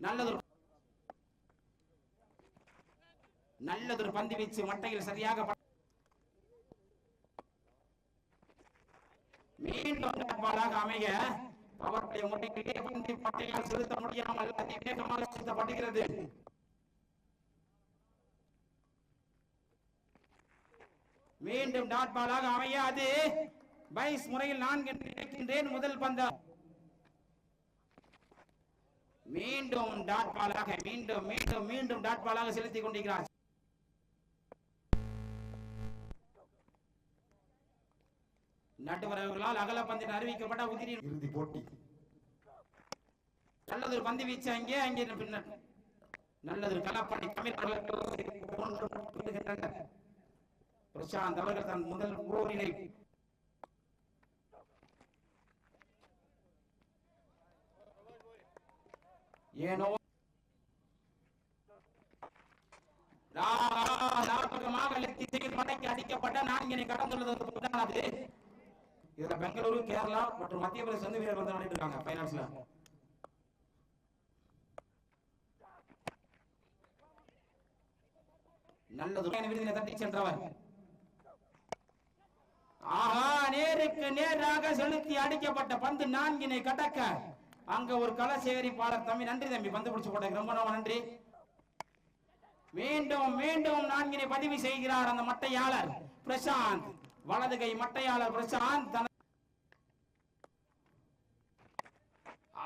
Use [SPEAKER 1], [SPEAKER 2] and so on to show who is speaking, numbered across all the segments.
[SPEAKER 1] நல்லதொரு பந்து வீச்சு மட்டையில் சரியாக மீண்டும் பாலாக அமைய அவருடைய முட்டையிலே பந்து பட்டையால் செலுத்த முடியாமல் அதிவேகமாக செலுத்தப்படுகிறது. மீண்டும் டாட் பாலாக அமைய அது பைஸ் முறையில் 4 என்று நினைக்கின்றேன். முதல் பந்து மீண்டும் டாட் பாலாக மீண்டும் மீண்டும் மீண்டும் டாட் பாலாக செலுத்திக் கொண்டிருக்கிறார். நடுவர்களால் அகலப்பந்தில் அறிவிக்கப்பட்ட உதிரின் இறுதி போட்டி. நல்லதொரு பந்து வீச்சு அங்கே பின்னர் நல்லதொரு கலப்பணி தமிழர்கள் பிரசாந்த் அவர்கள் தன் முதல் ஓரினை ஏனோ அடிக்கப்பட்ட 4 கடந்துள்ளது. இதுல பெங்களூரு, கேரளா மற்றும் மத்திய பிரதேச வந்து வீரர்கள் வந்து விளையாடிட்டு இருக்காங்க பைனான்ஸ்ல. நல்லது விருதினை தட்டி சென்றவர் ஆஹா நேருக்கு நேராக செலுத்தி அடிக்கப்பட்ட பந்து 4 கடக்க அங்க ஒரு கள சேகரிப்பாளர் தம்பி நன்றி தம்பி பந்து பிடிச்சு போட்ட ரொம்ப நன்றி. மீண்டும் மீண்டும் 4 பதிவு செய்கிறார் அந்த மட்டையாளர் பிரசாந்த். வலது கை மட்டையாளர் பிரசாந்த்.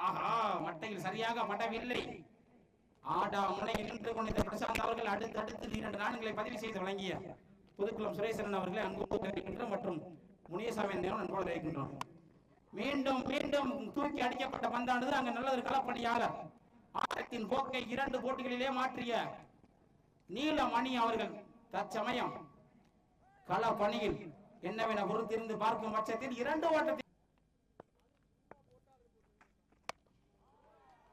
[SPEAKER 1] ஆஹா மட்டையில் சரியாக படவில்லை. ஆடா முனையில் நின்று கொண்டிருந்த பிரசாந்த் அவர்கள் அடுத்து 2 நான்களை பதிவு செய்து வழங்கிய புதுக்குளம் சுரேசன் அவர்களை அன்பு மற்றும் முனியசாமி அன்போடு இருக்கின்றோம். மீண்டும் மீண்டும் தூக்கி அடிக்கப்பட்ட பந்தானது அங்க நல்ல களப்பணியாளர் ஆட்டத்தின் போக்கை 2 போட்டிகளிலே மாற்றிய நீலமணி அவர்கள் தற்சமயம் களப்பணியில் என்னவென பொறுத்திருந்து பார்க்கும் பட்சத்தில் 2 ஓட்டத்தில்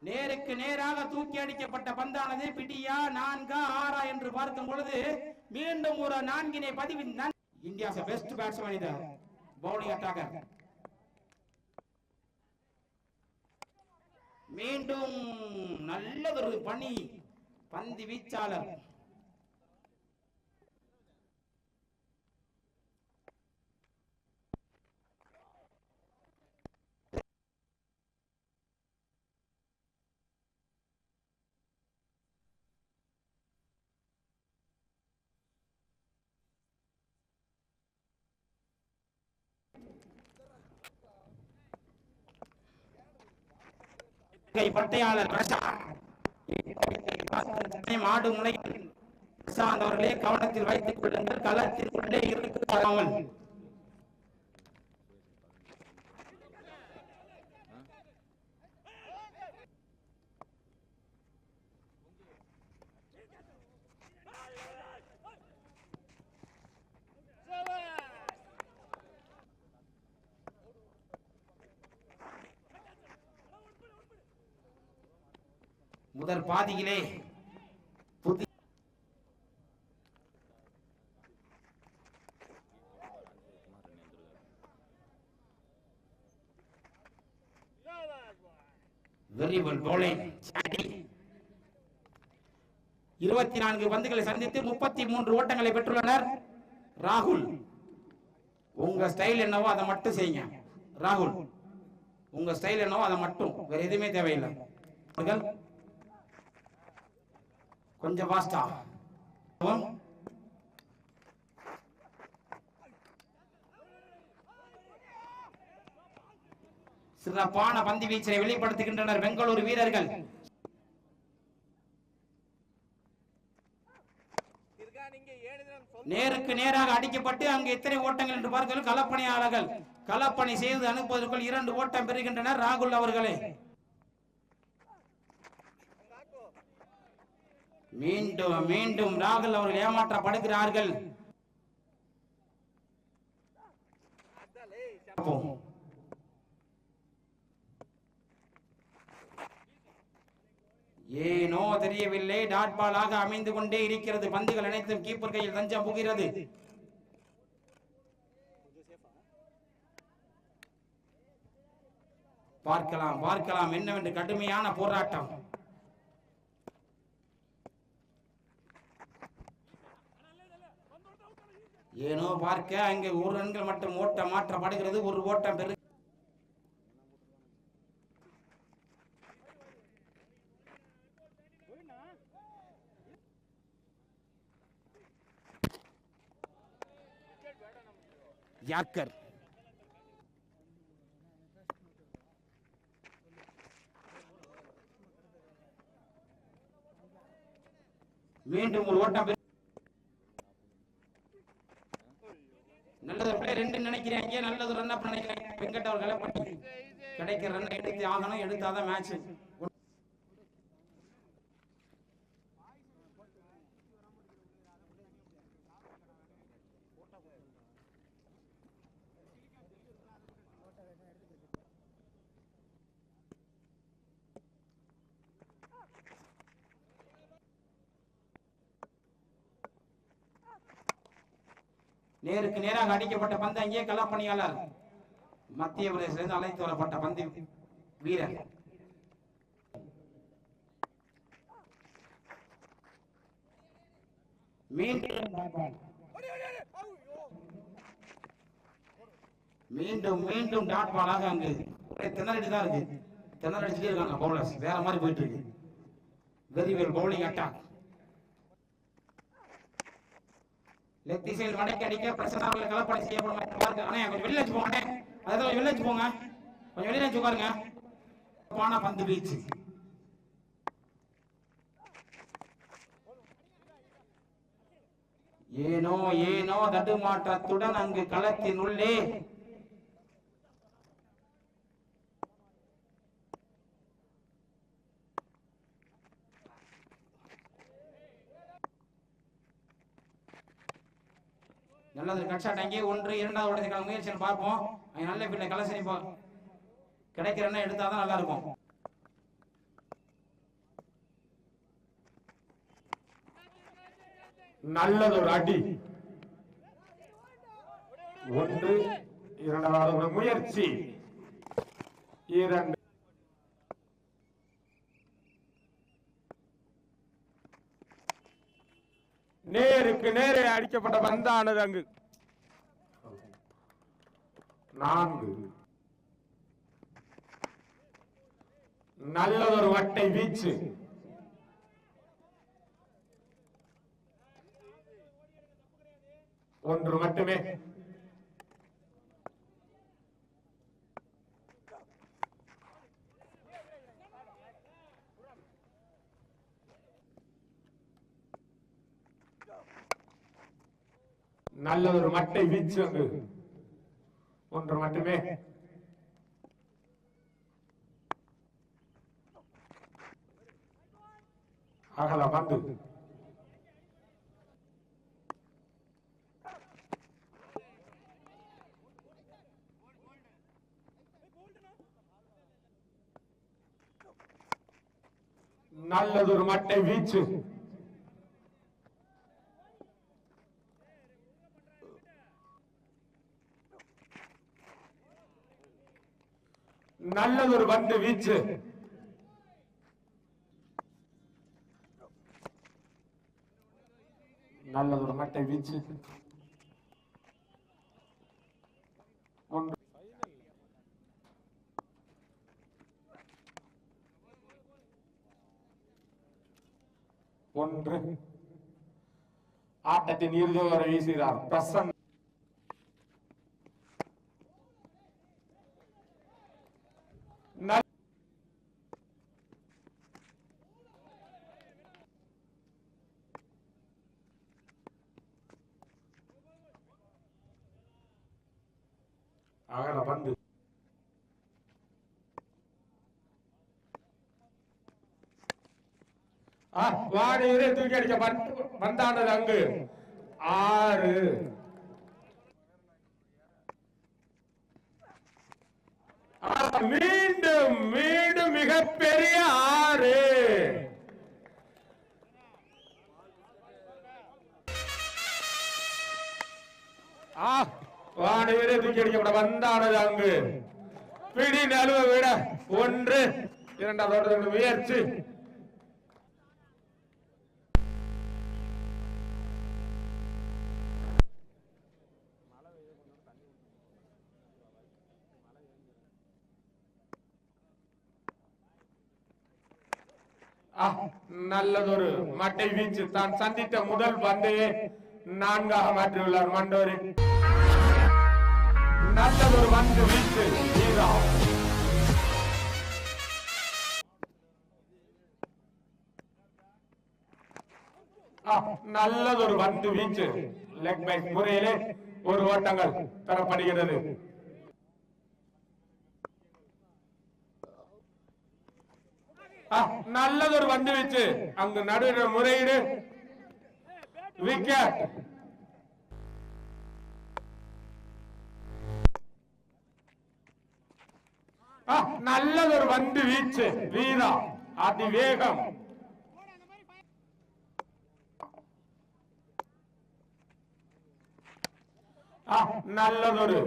[SPEAKER 1] நேருக்கு நேராக தூக்கி அடிக்கப்பட்ட பந்தானது பிடியா 4 6 என்று பார்க்கும் பொழுது மீண்டும் ஒரு 4 பதிவு. இந்தியா பெஸ்ட் பேட்ஸ்மேன் இது பவுலிங் அட்டாக்கர். மீண்டும் நல்லதொரு பணி பந்து வீச்சாளர் பட்டையாளர் மாடு முனை பிரசாந்த் அவர்களே கவனத்தில் வைத்துக் கொள்ளுங்கள். களத்திற்குள்ளே இருக்காமல் முதல் பாதியிலே வெரி வெல் bowling 24 பந்துகளை சந்தித்து 33 ஓட்டங்களை பெற்றுள்ளனர். ராகுல் உங்க ஸ்டைல் என்னவோ அதை மட்டும் செய்யுங்க. ராகுல் உங்க ஸ்டைல் என்னவோ அதை மட்டும், வேற எதுவுமே தேவையில்லை. கொஞ்சம் வாஸ்டா சிறப்பான பந்து வீச்சை வெளிப்படுத்துகின்றனர் பெங்களூரு வீரர்கள். நேருக்கு நேராக அடிக்கப்பட்டு அங்கு எத்தனை ஓட்டங்கள் என்று பார்க்க களப்பணியாளர்கள் களப்பணி செய்து அனுப்புவதற்குள் 2 ஓட்டம் பெறுகின்றனர் ராகுல் அவர்களே. மீண்டும் மீண்டும் ராகுல் அவர்கள் ஏமாற்றப்படுகிறார்கள். ஏனோ தெரியவில்லை, டாட் பாலாக அமைந்து கொண்டே இருக்கிறது. பந்துகள் அனைத்தும் கீப்பர் கையில் தஞ்சம் புகிறது. பார்க்கலாம் பார்க்கலாம் என்னவென்று கடுமையான போராட்டம். ஏனோ பார்க்க அங்கே ஒரு ரன்கள் மட்டும் ஓட்டம் மாற்றப்படுகிறது. ஒரு ஓட்டம் பெரு யாக்கர் மீண்டும் ஒரு ஓட்டம். நல்லது பிள்ளை ரெண்டு நினைக்கிறேன். நல்லது ரன் அப் நினைக்கிறேன். வெங்கட் அவர்களை பண்ணி கிடைக்கிற ரன் எடுத்து ஆகணும். எடுத்தாதான் மேட்ச். நேருக்கு நேராக அடிக்கப்பட்ட பந்து அங்கே களப்பணியாளர் மத்திய பிரதேசத்திலிருந்து அழைத்து வரப்பட்ட பந்து வீரர் மீண்டும் மீண்டும் டாட் பாலாக அங்கு திணறடிட்டு தான் இருக்கு. திணறடிச்சுட்டே இருக்காங்க பவுலர்ஸ். வேற மாதிரி போயிட்டு இருக்கு. Very well bowling attack. Leg திசையில் வடக்கு அடிக்க பிரசனாவில் கலப்படை செய்யப்படும். அண்ணே கொஞ்சம் வெளியில வச்சு போங்க. அதாவது வெளியில வச்சு போங்க. கொஞ்சம் வெளியில வச்சு உட்காருங்க. பானா பந்து வீச்சு. ஏனோ ஏனோ தடுமாற்றத்துடன் அங்கு களத்தின் உள்ளே நல்லது. கட்சாட் அங்கே ஒன்று இரண்டாவது ஓட்டத்துக்கான முயற்சியை பார்ப்போம். நல்ல பிள்ளை கலசரி கிடைக்கிறன்னா எடுத்தாதான் நல்லா இருக்கும்.
[SPEAKER 2] நல்லது ஒரு அடி. ஒன்று இரண்டாவது முயற்சி. இரண்டு நேருக்கு நேரே அடிக்கப்பட்ட பந்தானது அங்கு. நான்கு நல்லதொரு வட்டை வீச்சு. ஒன்று மட்டுமே. நல்லதொரு மட்டை வீச்சு அங்கு. ஒன்று மட்டுமே. அகல பந்து. நல்லதொரு மட்டை வீச்சு. நல்லதொரு பந்து வீச்சு. நல்லதொரு மட்டை வீச்சு. ஒன்று. ஆட்டத்தின் இறுதி வரை வீசுகிறார் பிரசன். அகல பந்து. வாடியிலே தூக்கி அடிக்க பந்தானது அங்கு. ஆறு. மீண்டும் மீண்டும் மிகப்பெரிய ஆறு. வாடியிலே தூக்கி அடிக்கப்பட பந்தானது அங்கு. பிடி நழுவ விட ஒன்று. இரண்டாவது முயற்சி. நல்லதொரு மட்டை வீச்சு தான் சந்தித்த முதல் பந்தையே 4ஆக மாற்றியுள்ளார் மண்டோரி. நல்லதொரு பந்து வீச்சு வீரம். நல்லதொரு பந்து வீச்சு லெக் பை முறையிலே ஒரு ஓட்டங்கள் பெறப்படுகிறது. நல்லதொரு பந்து வீச்சு அங்கு நடுவர் முறையீடு விக்கெட். நல்லதொரு பந்து வீச்சு வீரம் அதிவேகம். நல்லதொரு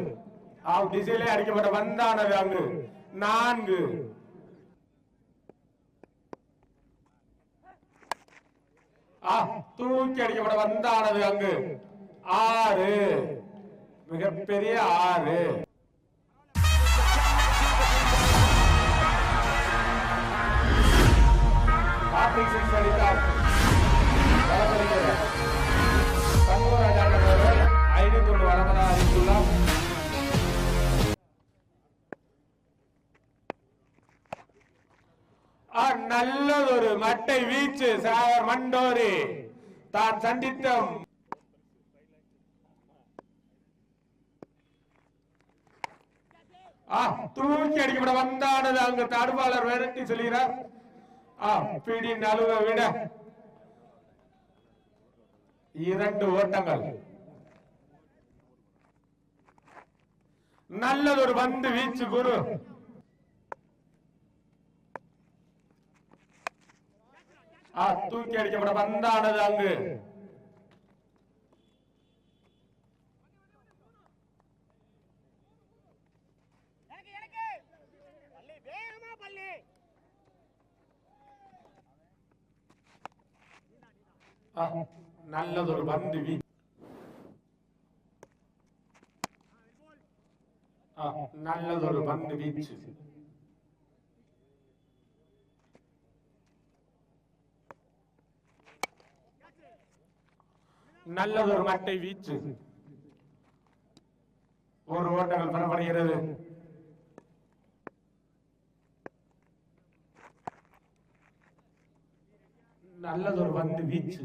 [SPEAKER 2] திசையிலே அடிக்கப்பட்ட வந்தானது அங்கு 4. தூக்கி அடிக்கப்பட வந்தானது அங்கு 6. மிகப்பெரிய 6. நல்லதொரு மட்டை வீச்சு சாகர் மண்டோரி தான் சந்தித்த தூக்கி அடிக்கப்பட வந்தானது அங்கு தடுப்பாளர் விரட்டி சொல்கிறார். பிடி நழுவ விட 2 ஓட்டங்கள். நல்லதொரு பந்து வீச்சு குரு. தூக்கி அடிக்கப்பட வந்தானது அங்கு நல்லதொரு பந்து வீச்சு. நல்லதொரு பந்து வீச்சு. நல்லதொரு மட்டை வீச்சு. ஒரு ஓட்டங்கள் பெறப்படுகிறது. நல்லதொரு பந்து வீச்சு.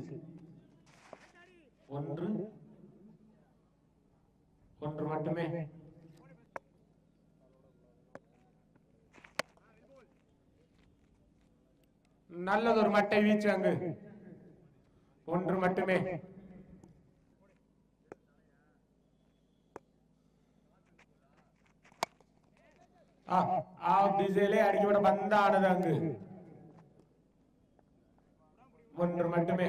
[SPEAKER 2] 1 மட்டுமே. நல்லதொரு மட்டை வீச்சு அங்கு 1 மட்டுமே. திசையிலே அடிக்கப்பட பந்தானது அங்கு 1 மட்டுமே.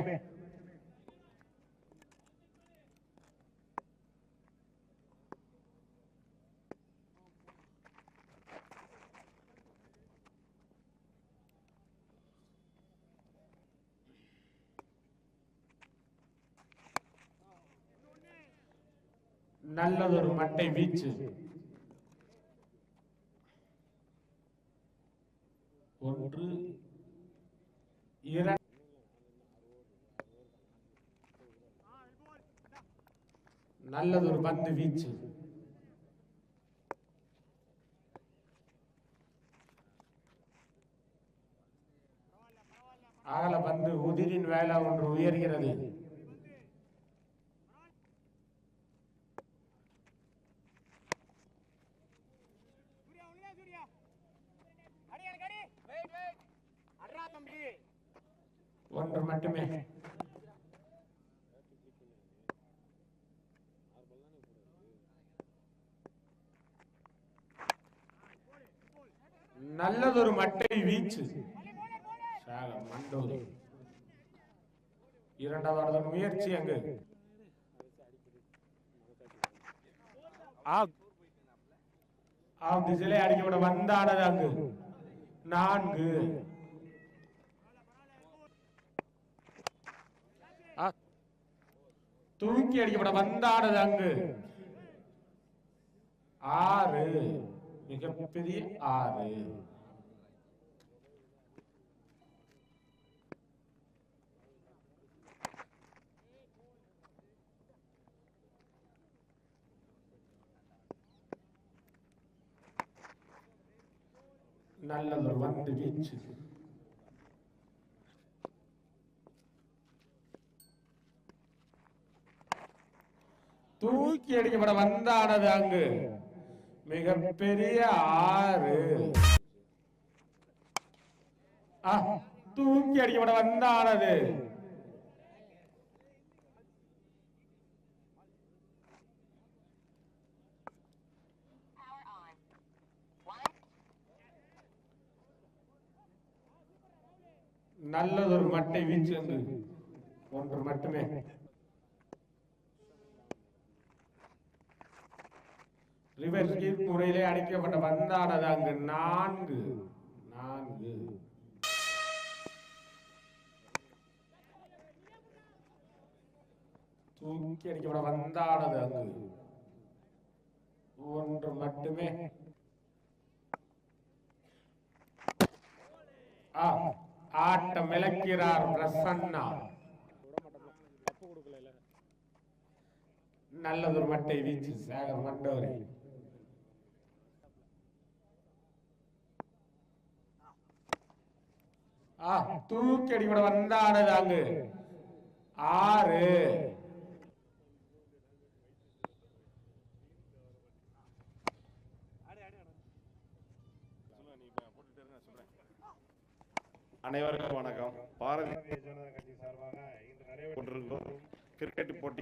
[SPEAKER 2] நல்லதொரு மட்டை வீச்சு. 1 2 நல்லதொரு பந்து வீச்சு. அகல பந்து உதிரின் வேலை ஒன்று உயர்கிறது. ஒன்று மட்டுமே. நல்லதொரு மட்டை வீச்சு. மண்டோரி 2வது முயற்சி அங்கு திசையிலே அடிக்கப்பட வந்தானது அங்கு 4. தூக்கி அடிக்கப்பட வந்தானது அங்கு 6. மிகப்பெரிய 6. நல்லது வந்து வீச்சு தூக்கி அடிக்கப்பட வந்தானது அங்கு மிகப்பெரிய 6 தூக்கி அடிக்கப்பட வந்தானது நல்லதொரு மட்டை வீச்சு ஒன்று மட்டுமே ரிவர்ஸ் கீழ் முறையிலே அடிக்கப்பட்ட வந்தானது அங்கு 4 தூக்கி அடிக்கப்பட வந்தானது அங்கு ஒன்று மட்டுமே ஆட்டம் விளக்கிறார் பிரசன்னா நல்லதொரு மட்டை வீச்சு சேகர் மண்டோரை தூக்கி அடிக்கப்பட வந்தானது அங்கு 6
[SPEAKER 3] அனைவருக்கும் வணக்கம். பாரதிய ஜனதா கட்சி சார்பாக இன்று நடைபெற்றிருக்கும் கிரிக்கெட் போட்டி